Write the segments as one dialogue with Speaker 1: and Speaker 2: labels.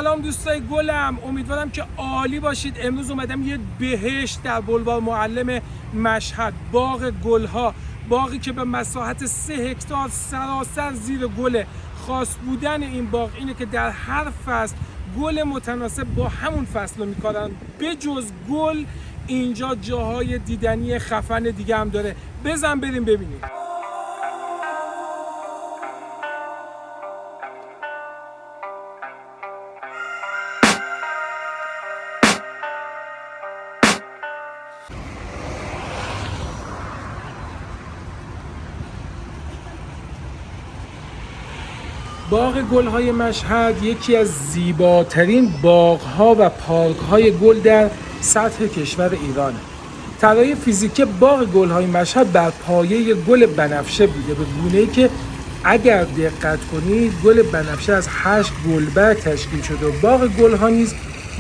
Speaker 1: سلام دوستای گلم، امیدوارم که عالی باشید. امروز اومدم یه بهشت در بلوار معلم مشهد، باغ گلها، باغی که به مساحت 3 هکتار سراسر زیر گله. خاص بودن این باغ اینه که در هر فصل گل متناسب با همون فصل رو میکارن. به جز گل اینجا جاهای دیدنی خفن دیگه هم داره. بزن بریم ببینیم. باغ گل‌های مشهد یکی از زیباترین باغ‌ها و پارک‌های گل در سطح کشور ایرانه. طراحی فیزیکی باغ گل‌های مشهد بر پایه گل بنفشه بوده، به گونه‌ای که اگر دقت کنید گل بنفشه از 8 گلبرگ تشکیل شده و باغ گل‌ها نیز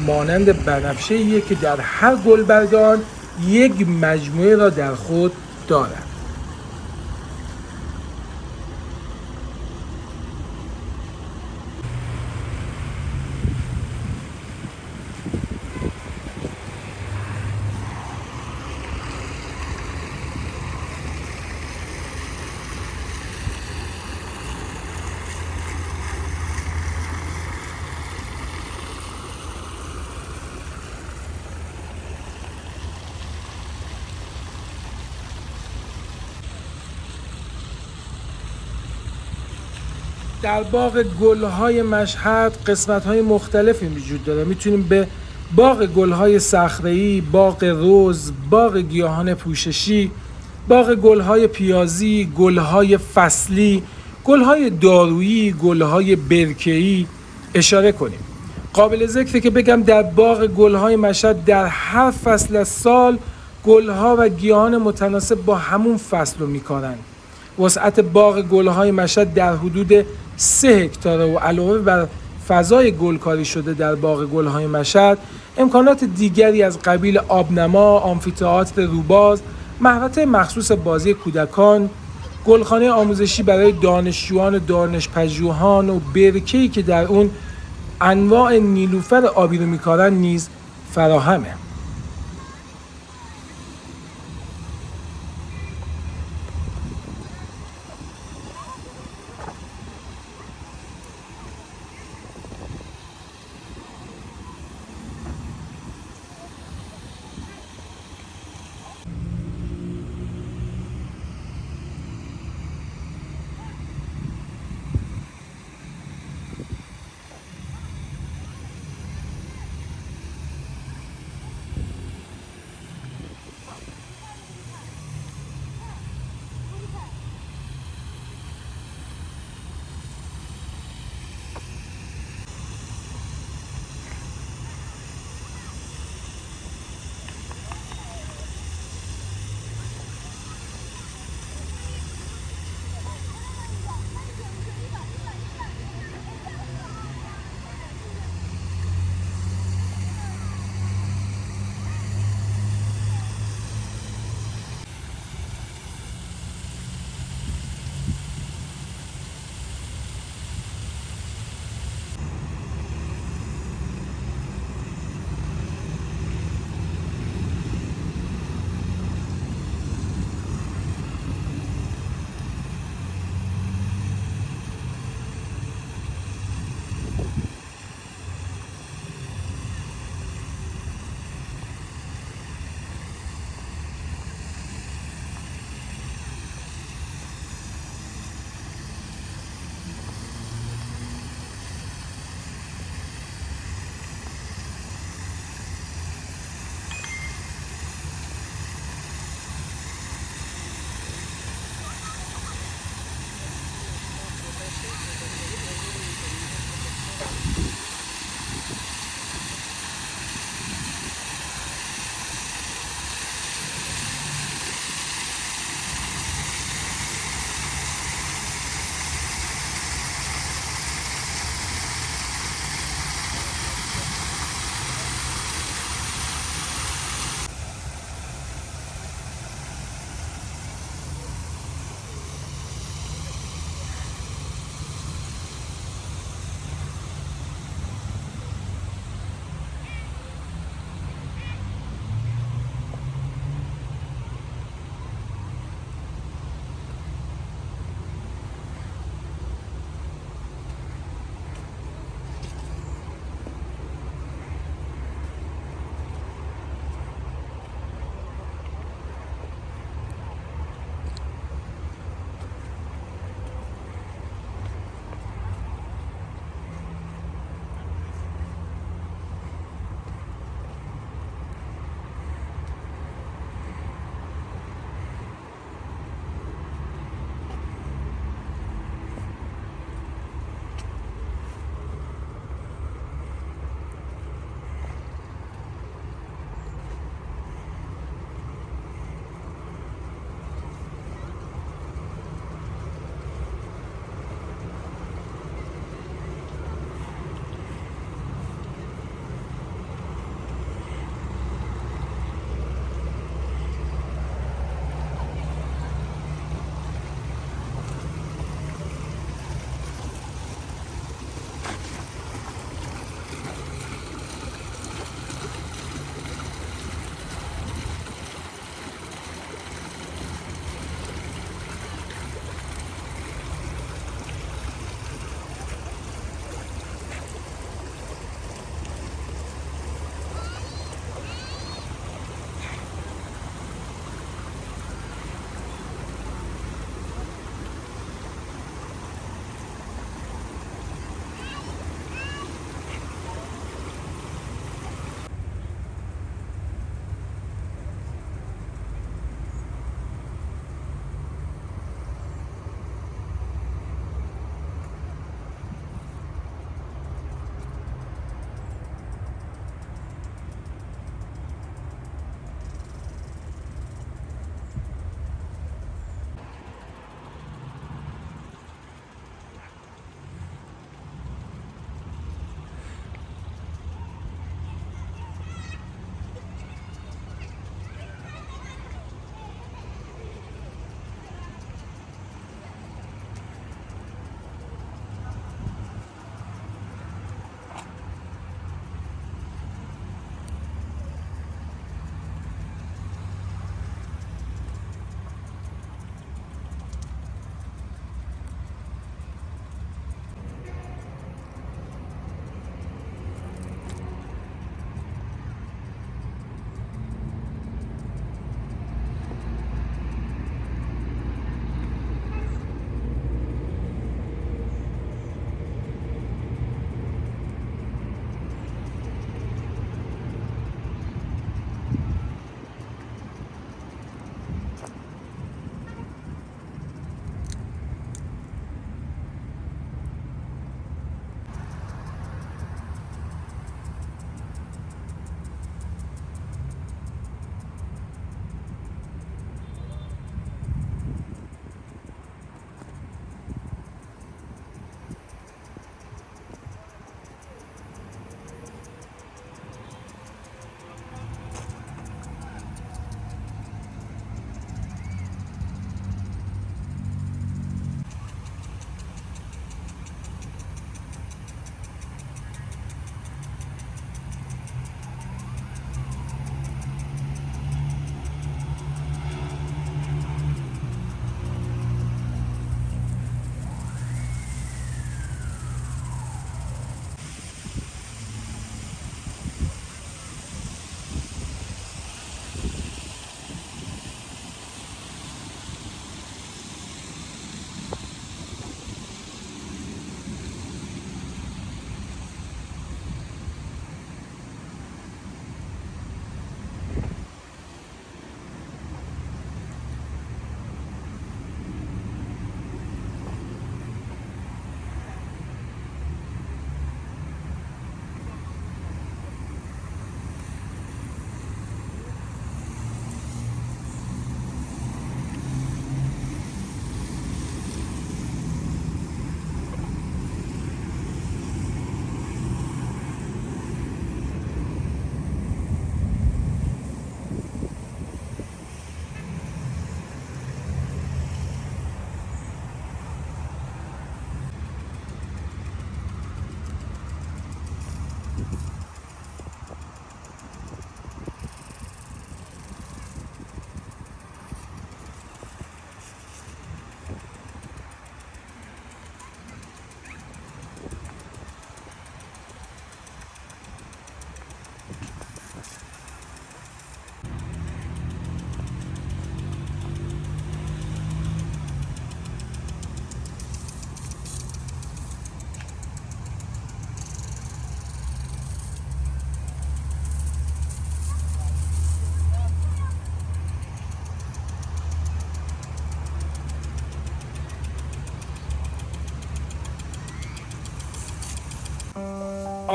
Speaker 1: مانند بنفشه‌ایه که در هر گلبرگ آن یک مجموعه را در خود دارد. در باغ گل‌های مشهد قسمت‌های مختلفی وجود داره. میتونیم به باغ گل‌های صخره‌ای، باغ رز، باغ گیاهان پوششی، باغ گل‌های پیازی، گل‌های فصلی، گل‌های دارویی، گل‌های برکه‌ای اشاره کنیم. قابل ذکره که بگم در باغ گل‌های مشهد در هر فصل از سال گل‌ها و گیاهان متناسب با همون فصل رو می‌کارن. وسعت باغ گل‌های مشهد در حدود 3 هکتار و علاوه بر فضای گلکاری شده در باغ گل‌های مشهد، امکانات دیگری از قبیل آبنما، آمفی‌تئاتر روباز، محوطه مخصوص بازی کودکان، گلخانه آموزشی برای دانشجویان و دانش‌پژوهان و برکه‌ای که در اون انواع نیلوفر آبی رو می‌کارن نیز فراهمه.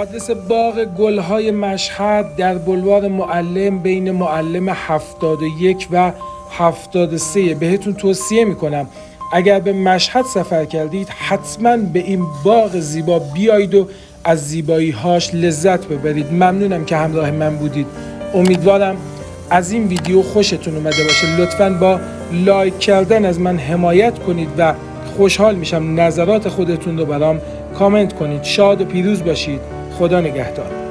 Speaker 1: آدرس باغ گل‌های مشهد در بلوار معلم بین معلم 71 و 73. بهتون توصیه میکنم اگر به مشهد سفر کردید حتما به این باغ زیبا بیایید و از زیبایی‌هاش لذت ببرید. ممنونم که همراه من بودید. امیدوارم از این ویدیو خوشتون اومده باشه. لطفاً با لایک کردن از من حمایت کنید و خوشحال میشم نظرات خودتون رو برام کامنت کنید. شاد و پیروز باشید. خدا نگهدار.